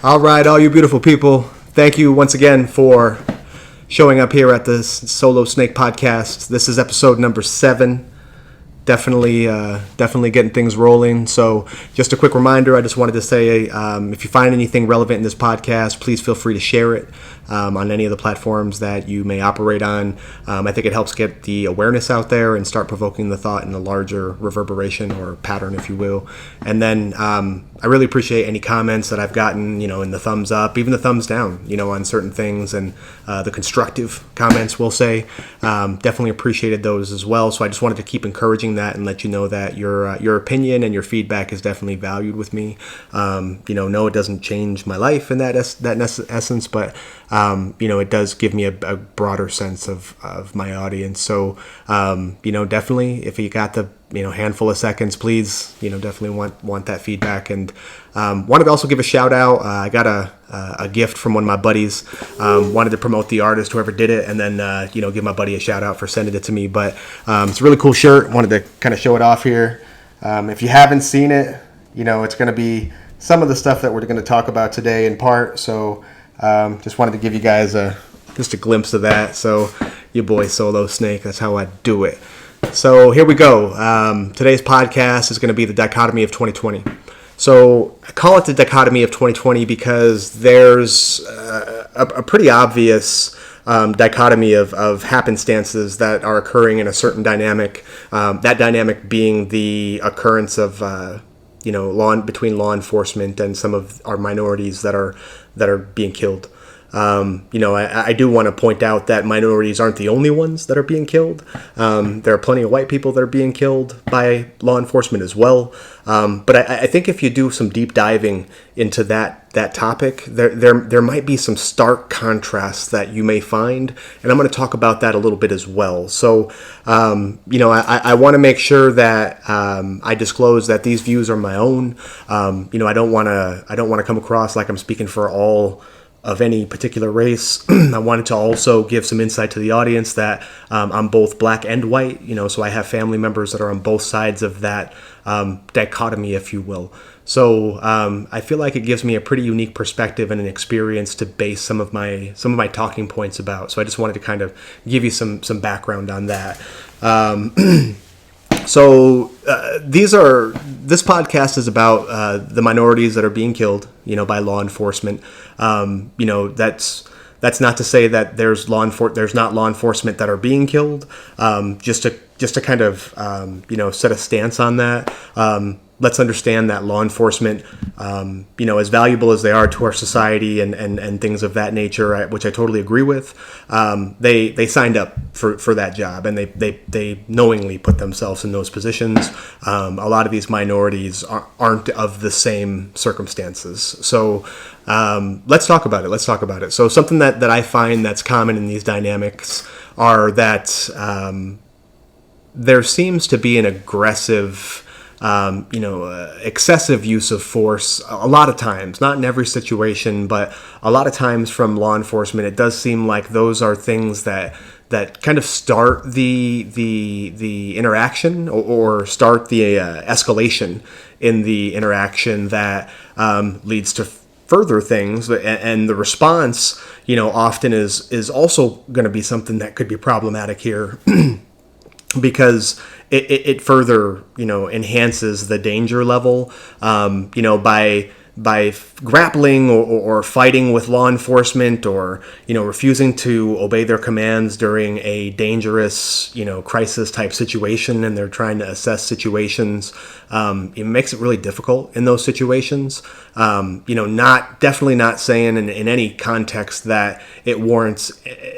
All right, all you beautiful people, thank you once again for showing up here at the Solow Snake Podcast. This is episode number 7. Definitely getting things rolling. So just a quick reminder, I just wanted to say, if you find anything relevant in this podcast, please feel free to share it on any of the platforms that you may operate on. I think it helps get the awareness out there and start provoking the thought in a larger reverberation or pattern, if you will. And then I really appreciate any comments that I've gotten, in the thumbs up, even the thumbs down, on certain things, and the constructive comments, we'll say. Definitely appreciated those as well. So I just wanted to keep encouraging that and let you know that your opinion and your feedback is definitely valued with me. No, it doesn't change my life in that essence, but it does give me a broader sense of my audience. So definitely, if you got the handful of seconds, please, definitely want that feedback. And wanted to also give a shout out. I got a gift from one of my buddies. Wanted to promote the artist, whoever did it, and then give my buddy a shout out for sending it to me. But it's a really cool shirt. Wanted to kind of show it off here. If you haven't seen it, it's going to be some of the stuff that we're going to talk about today in part. So just wanted to give you guys just a glimpse of that. So your boy Solow Snake, that's how I do it. So here we go. Today's podcast is going to be the Dichotomy of 2020. So I call it the Dichotomy of 2020 because there's a pretty obvious dichotomy of happenstances that are occurring in a certain dynamic. That dynamic being the occurrence of between law enforcement and some of our minorities that are being killed. I do want to point out that minorities aren't the only ones that are being killed. There are plenty of white people that are being killed by law enforcement as well. But I think if you do some deep diving into that topic, there might be some stark contrasts that you may find, and I'm going to talk about that a little bit as well. So, I want to make sure that I disclose that these views are my own. I don't want to come across like I'm speaking for all of any particular race. I wanted to also give some insight to the audience that I'm both black and white, so I have family members that are on both sides of that dichotomy, if you will. So I feel like it gives me a pretty unique perspective and an experience to base some of my talking points about. So I just wanted to kind of give you some background on that. So this podcast is about the minorities that are being killed, by law enforcement. That's not to say that there's not law enforcement that are being killed. Just to kind of set a stance on that. Let's understand that law enforcement, as valuable as they are to our society and things of that nature, which I totally agree with, they signed up for that job, and they knowingly put themselves in those positions. A lot of these minorities aren't of the same circumstances. So let's talk about it. So something that I find that's common in these dynamics are that there seems to be an aggressive excessive use of force a lot of times, not in every situation, but a lot of times from law enforcement. It does seem like those are things that kind of start the interaction or start the escalation in the interaction that leads to further things, and the response, often is also going to be something that could be problematic here. Because it further, enhances the danger level, by grappling or fighting with law enforcement, or refusing to obey their commands during a dangerous crisis type situation, and they're trying to assess situations. It makes it really difficult in those situations. Definitely not saying in any context that it warrants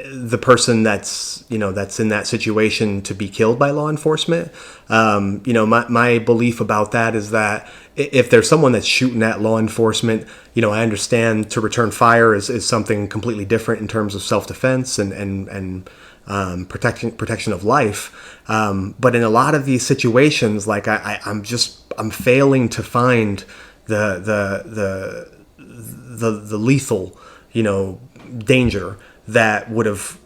the person that's in that situation to be killed by law enforcement. My belief about that is that if there's someone that's shooting at law enforcement, I understand to return fire is something completely different in terms of self-defense and protection of life. But in a lot of these situations, like I'm failing to find the lethal, danger that would have,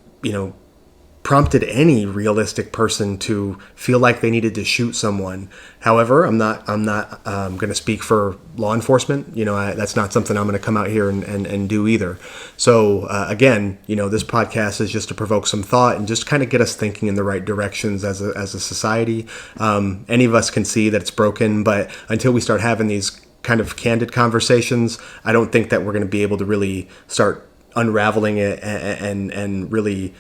prompted any realistic person to feel like they needed to shoot someone. However, I'm not going to speak for law enforcement. That's not something I'm going to come out here and do either. So again, this podcast is just to provoke some thought and just kind of get us thinking in the right directions as a society. Any of us can see that it's broken, but until we start having these kind of candid conversations, I don't think that we're going to be able to really start unraveling it and really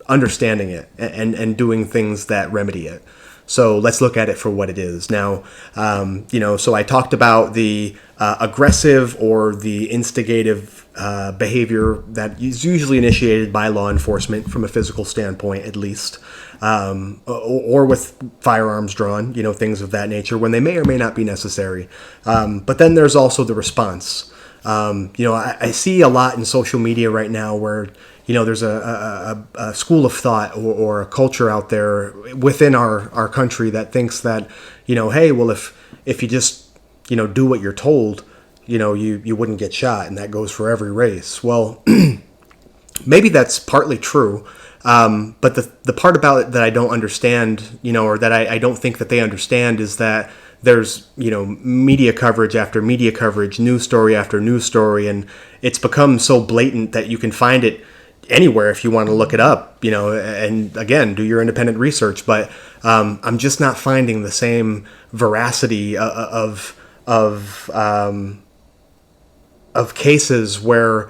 understanding it and doing things that remedy it. So let's look at it for what it is. Now, so I talked about the aggressive or the instigative behavior that is usually initiated by law enforcement from a physical standpoint, at least, or with firearms drawn, things of that nature when they may or may not be necessary. But then there's also the response. I see a lot in social media right now where, there's a school of thought or a culture out there within our country that thinks that, hey, well, if you just, do what you're told, you wouldn't get shot, and that goes for every race. Well, maybe that's partly true. But the part about it that I don't understand, or that I don't think that they understand is that there's, media coverage after media coverage, news story after news story, and it's become so blatant that you can find it anywhere if you want to look it up, and again, do your independent research. But I'm just not finding the same veracity of cases where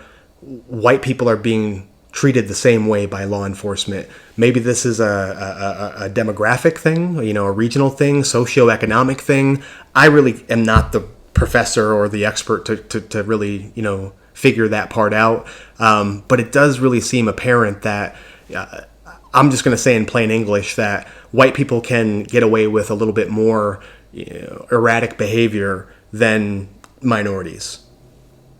white people are being treated the same way by law enforcement. Maybe this is a demographic thing, a regional thing, socioeconomic thing. I really am not the professor or the expert to really, figure that part out. But it does really seem apparent that, I'm just going to say in plain English, that white people can get away with a little bit more erratic behavior than minorities.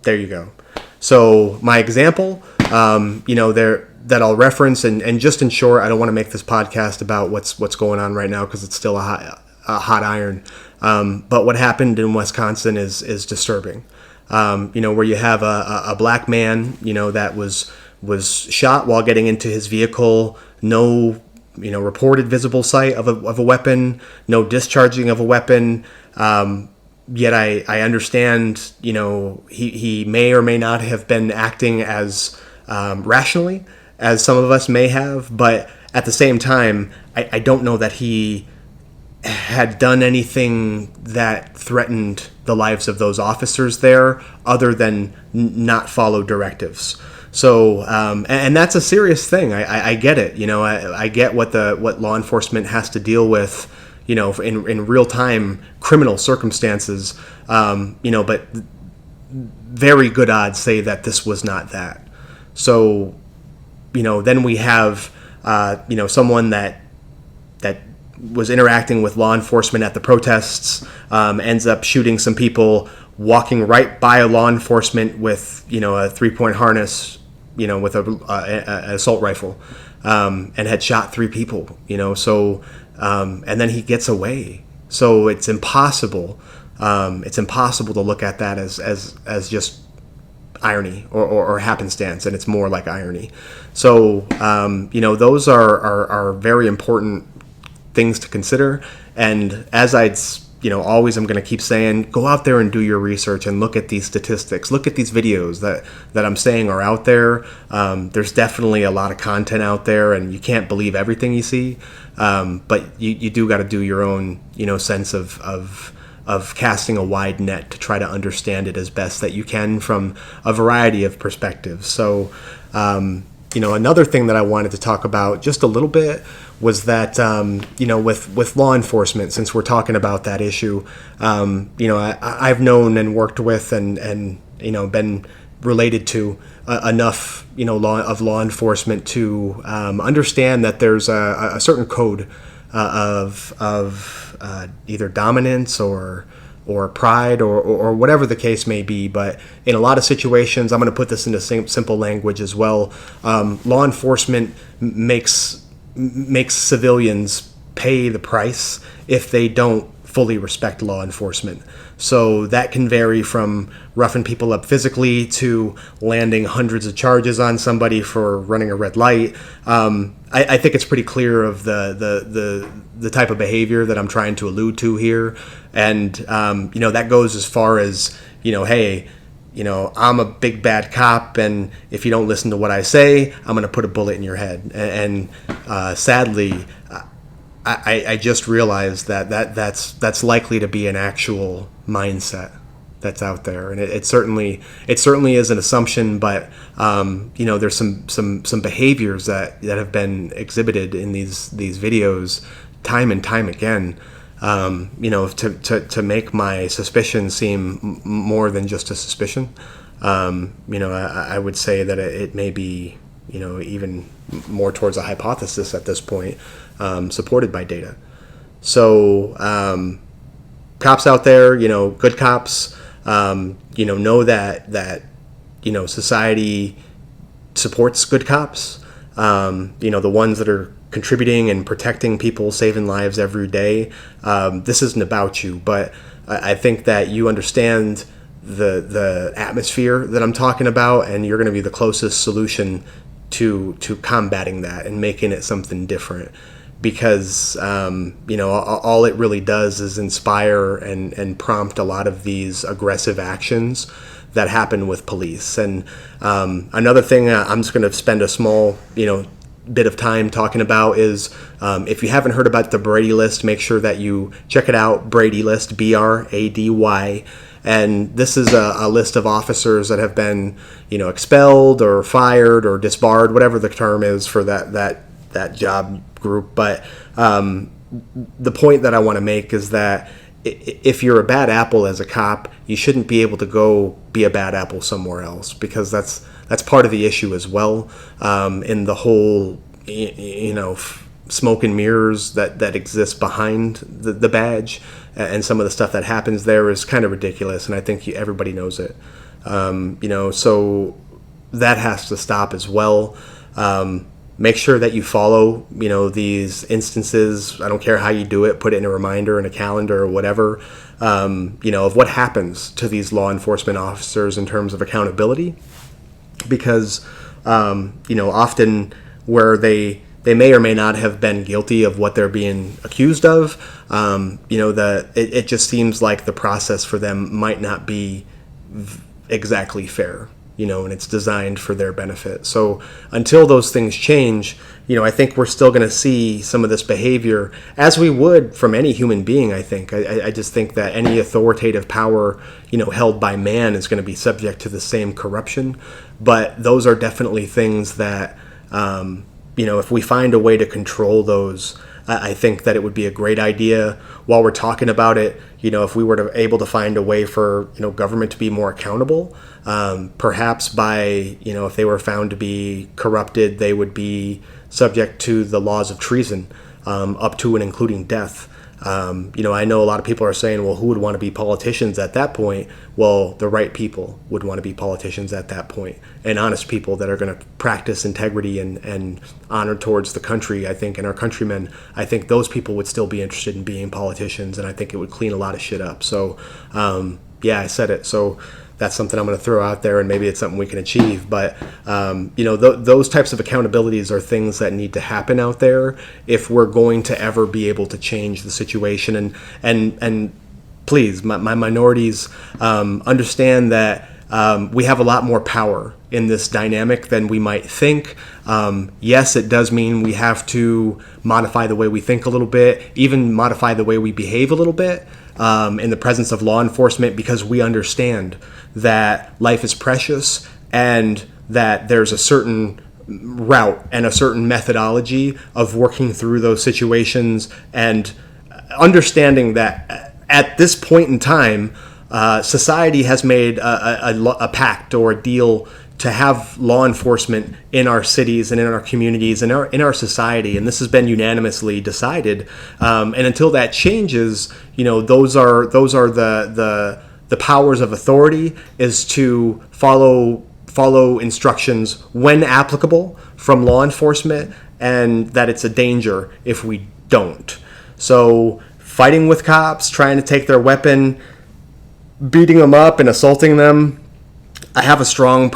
There you go. So my example, that I'll reference, and just in short, I don't want to make this podcast about what's going on right now because it's still a hot iron. But what happened in Wisconsin is disturbing. Where you have a black man, that was shot while getting into his vehicle, no, reported visible sight of a weapon, no discharging of a weapon. Yet I understand, he may or may not have been acting as rationally as some of us may have, but at the same time, I don't know that he had done anything that threatened the lives of those officers there other than not follow directives. So, and that's a serious thing. I get it. I get what law enforcement has to deal with, in real time criminal circumstances. But very good odds say that this was not that. So, then we have, someone that was interacting with law enforcement at the protests, ends up shooting some people, walking right by a law enforcement with, a 3-point harness, with an assault rifle, and had shot 3 people, so, and then he gets away. So it's impossible. It's impossible to look at that as just irony or happenstance, and it's more like irony. So, those are very important things to consider. And as always I'm going to keep saying, go out there and do your research and look at these statistics, look at these videos that I'm saying are out there. There's definitely a lot of content out there, and you can't believe everything you see. But you do got to do your own, sense of casting a wide net to try to understand it as best that you can from a variety of perspectives. So, another thing that I wanted to talk about just a little bit was that, with law enforcement, since we're talking about that issue, I've known and worked with and been related to enough, law enforcement to understand that there's a certain code of either dominance or pride or whatever the case may be. But in a lot of situations, I'm going to put this into simple language as well. Law enforcement makes civilians pay the price if they don't fully respect law enforcement. So that can vary from roughing people up physically to landing hundreds of charges on somebody for running a red light. I think it's pretty clear of the type of behavior that I'm trying to allude to here. And, that goes as far as, hey, I'm a big bad cop, and if you don't listen to what I say, I'm going to put a bullet in your head. And sadly, I just realized that's likely to be an actual mindset that's out there, and it certainly is an assumption. But there's some behaviors that have been exhibited in these videos time and time again. To make my suspicion seem more than just a suspicion. I would say that it may be, even more towards a hypothesis at this point, supported by data. So, cops out there, good cops, know that society supports good cops. The ones that are contributing and protecting people, saving lives every day. This isn't about you, but I think that you understand the atmosphere that I'm talking about, and you're going to be the closest solution to combating that and making it something different. Because all it really does is inspire and prompt a lot of these aggressive actions that happen with police. And another thing I'm just going to spend a small bit of time talking about is, if you haven't heard about the Brady List, make sure that you check it out. Brady List, Brady. And this is a list of officers that have been expelled or fired or disbarred, whatever the term is for that job group. But the point that I want to make is that if you're a bad apple as a cop, you shouldn't be able to go be a bad apple somewhere else, because that's part of the issue as well. In the whole, smoke and mirrors that exists behind the badge, and some of the stuff that happens there is kind of ridiculous, and I think everybody knows it. So that has to stop as well. Make sure that you follow, these instances. I don't care how you do it. Put it in a reminder, in a calendar, or whatever, of what happens to these law enforcement officers in terms of accountability. Because, often where they may or may not have been guilty of what they're being accused of, it just seems like the process for them might not be exactly fair. And it's designed for their benefit. So until those things change, I think we're still going to see some of this behavior, as we would from any human being, I think. I just think that any authoritative power, held by man is going to be subject to the same corruption. But those are definitely things that, if we find a way to control those, I think that it would be a great idea. While we're talking about it, if we were able to find a way for, government to be more accountable, perhaps by, if they were found to be corrupted, they would be subject to the laws of treason, up to and including death. I know a lot of people are saying, well, who would want to be politicians at that point? Well, the right people would want to be politicians at that point, and honest people that are going to practice integrity and honor towards the country, I think, and our countrymen. I think those people would still be interested in being politicians, and I think it would clean a lot of shit up. So, I said it. So that's something I'm going to throw out there, and maybe it's something we can achieve. But, those types of accountabilities are things that need to happen out there if we're going to ever be able to change the situation. And please, my minorities, understand that we have a lot more power in this dynamic than we might think. Yes, it does mean we have to modify the way we think a little bit, even modify the way we behave a little bit, in the presence of law enforcement, because we understand that life is precious and that there's a certain route and a certain methodology of working through those situations, and understanding that at this point in time, society has made a pact or a deal to have law enforcement in our cities and in our communities and in our society, and this has been unanimously decided. And until that changes, those are the powers of authority, is to follow instructions when applicable from law enforcement, and that it's a danger if we don't. So fighting with cops, trying to take their weapon, beating them up and assaulting them, I have a strong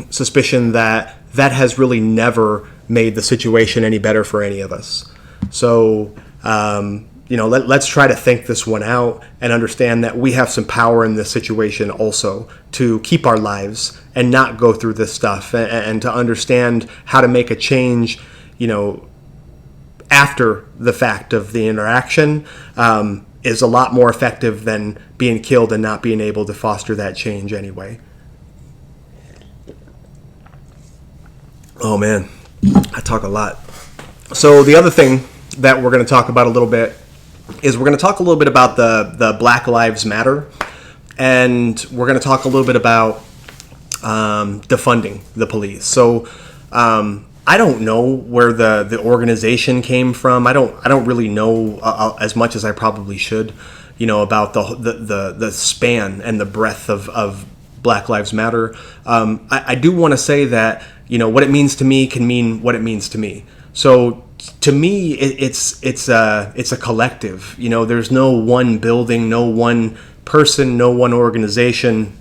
suspicion that has really never made the situation any better for any of us. So, let's try to think this one out and understand that we have some power in this situation also to keep our lives and not go through this stuff, and to understand how to make a change, after the fact of the interaction, is a lot more effective than being killed and not being able to foster that change anyway. Oh man, I talk a lot. So the other thing that we're going to talk about a little bit is we're going to talk a little bit about the Black Lives Matter, and we're going to talk a little bit about defunding the police. So I don't know where the organization came from. I don't really know as much as I probably should, about the span and the breadth of Black Lives Matter. I do want to say that what it means to me can mean what it means to me. So to me, it's a collective. There's no one building, no one person, no one organization,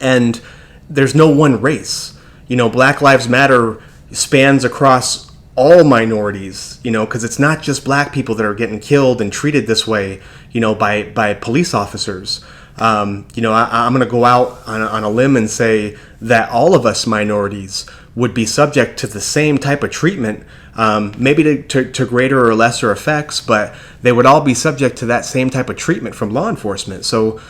and there's no one race. Black Lives Matter spans across all minorities, because it's not just black people that are getting killed and treated this way, by police officers. I'm going to go out on a limb and say that all of us minorities would be subject to the same type of treatment, maybe to greater or lesser effects, but they would all be subject to that same type of treatment from law enforcement. So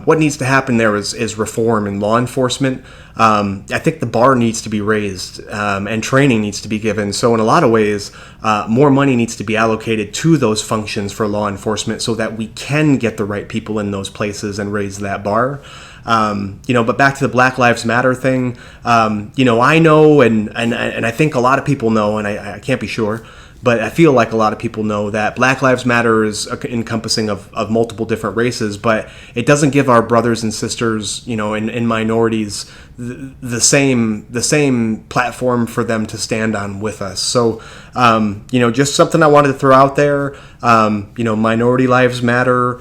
what needs to happen there is reform in law enforcement. I think the bar needs to be raised, and training needs to be given. So in a lot of ways, more money needs to be allocated to those functions for law enforcement so that we can get the right people in those places and raise that bar. But back to the Black Lives Matter thing, I know, and I think a lot of people know, and I can't be sure, but I feel like a lot of people know that Black Lives Matter is encompassing of multiple different races, but it doesn't give our brothers and sisters, in minorities, the same platform for them to stand on with us. So, just something I wanted to throw out there. Minority lives matter.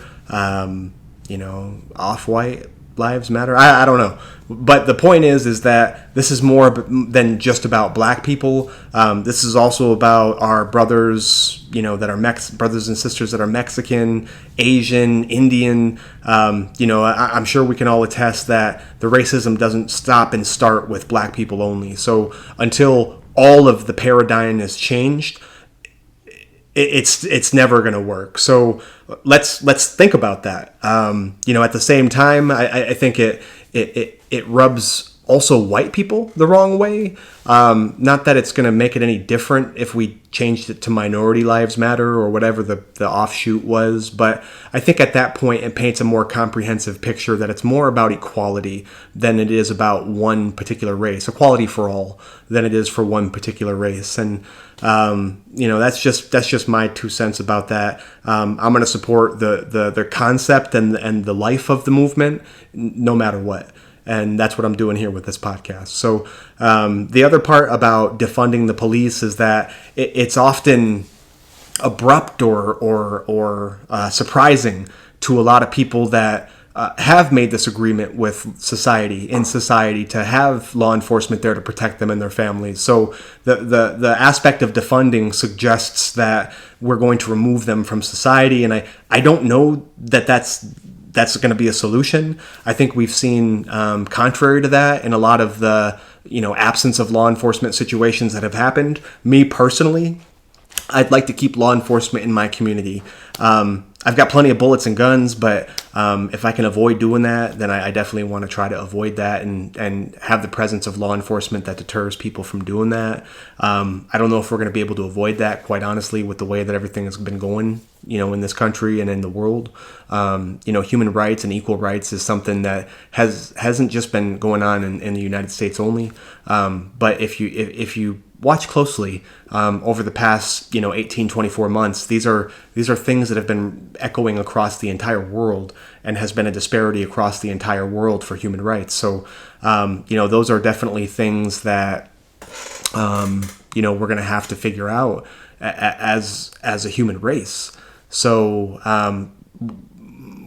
Off-white lives matter. I don't know, but the point is that this is more than just about black people. This is also about our brothers, that are brothers and sisters that are Mexican, Asian, Indian. I'm sure we can all attest that the racism doesn't stop and start with black people only. So until all of the paradigm is changed, it's never going to work. So let's think about that. At the same time, I think it rubs also white people the wrong way. Not that it's going to make it any different if we changed it to minority lives matter or whatever the offshoot was. But I think at that point it paints a more comprehensive picture that it's more about equality than it is about one particular race, equality for all, than it is for one particular race. And that's just my 2 cents about that. I'm going to support the concept and the life of the movement no matter what. And that's what I'm doing here with this podcast. So the other part about defunding the police is that it's often abrupt or surprising to a lot of people that have made this agreement with society to have law enforcement there to protect them and their families. So the aspect of defunding suggests that we're going to remove them from society, and I don't know that's going to be a solution. I think we've seen contrary to that in a lot of the absence of law enforcement situations that have happened. Me personally, I'd like to keep law enforcement in my community. I've got plenty of bullets and guns, but if I can avoid doing that, then I definitely want to try to avoid that and have the presence of law enforcement that deters people from doing that. I don't know if we're going to be able to avoid that, quite honestly, with the way that everything has been going, in this country and in the world. Human rights and equal rights is something that hasn't just been going on in the United States only. But if you watch closely over the past 18, 24 months, these are things that have been echoing across the entire world and has been a disparity across the entire world for human rights. So those are definitely things that we're going to have to figure out as a human race. So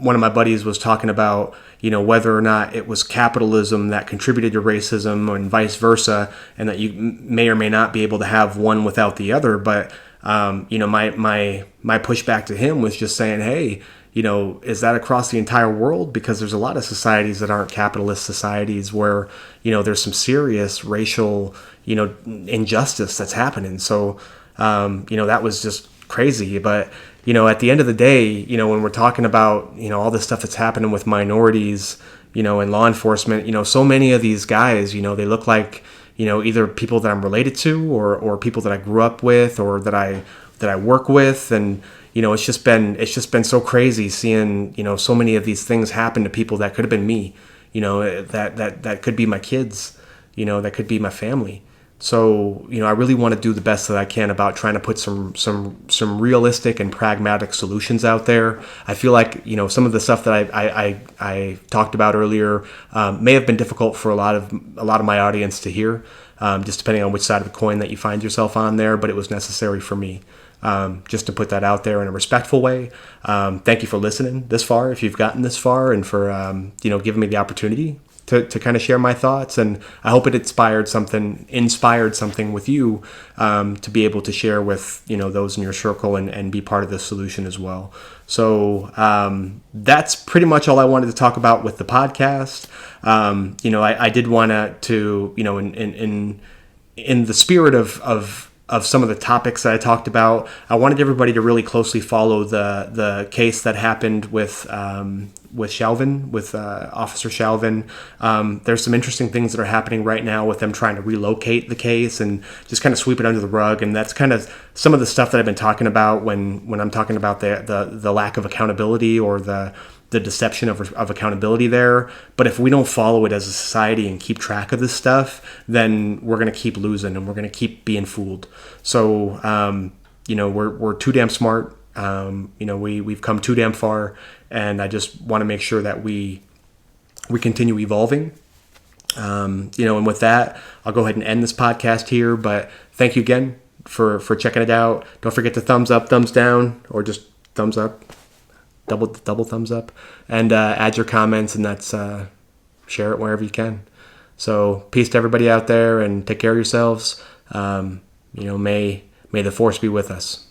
one of my buddies was talking about, whether or not it was capitalism that contributed to racism and vice versa, and that you may or may not be able to have one without the other. But, my pushback to him was just saying, hey, is that across the entire world? Because there's a lot of societies that aren't capitalist societies where, there's some serious racial, injustice that's happening. So, that was just crazy. But, at the end of the day, when we're talking about, all this stuff that's happening with minorities, in law enforcement, so many of these guys, they look like, either people that I'm related to or people that I grew up with or that I work with. And, it's just been so crazy seeing, so many of these things happen to people that could have been me, that could be my kids, that could be my family. So, I really want to do the best that I can about trying to put some realistic and pragmatic solutions out there. I feel like, some of the stuff that I talked about earlier may have been difficult for a lot of my audience to hear, just depending on which side of the coin that you find yourself on there. But it was necessary for me, just to put that out there in a respectful way. Thank you for listening this far, if you've gotten this far, and for giving me the opportunity to kind of share my thoughts. And I hope it inspired something with you, to be able to share with, those in your circle and be part of the solution as well. So that's pretty much all I wanted to talk about with the podcast. I did want to, in the spirit of some of the topics that I talked about, I wanted everybody to really closely follow the case that happened with Chauvin, with Officer Chauvin. There's some interesting things that are happening right now with them trying to relocate the case and just kind of sweep it under the rug. And that's kind of some of the stuff that I've been talking about when I'm talking about the lack of accountability or the deception of accountability there. But if we don't follow it as a society and keep track of this stuff, then we're going to keep losing and we're going to keep being fooled. So, we're too damn smart. We've come too damn far, and I just want to make sure that we continue evolving. And with that, I'll go ahead and end this podcast here. But thank you again for checking it out. Don't forget to thumbs up, thumbs down, or just thumbs up. Double thumbs up, and add your comments, and that's share it wherever you can. So peace to everybody out there, and take care of yourselves. May the force be with us.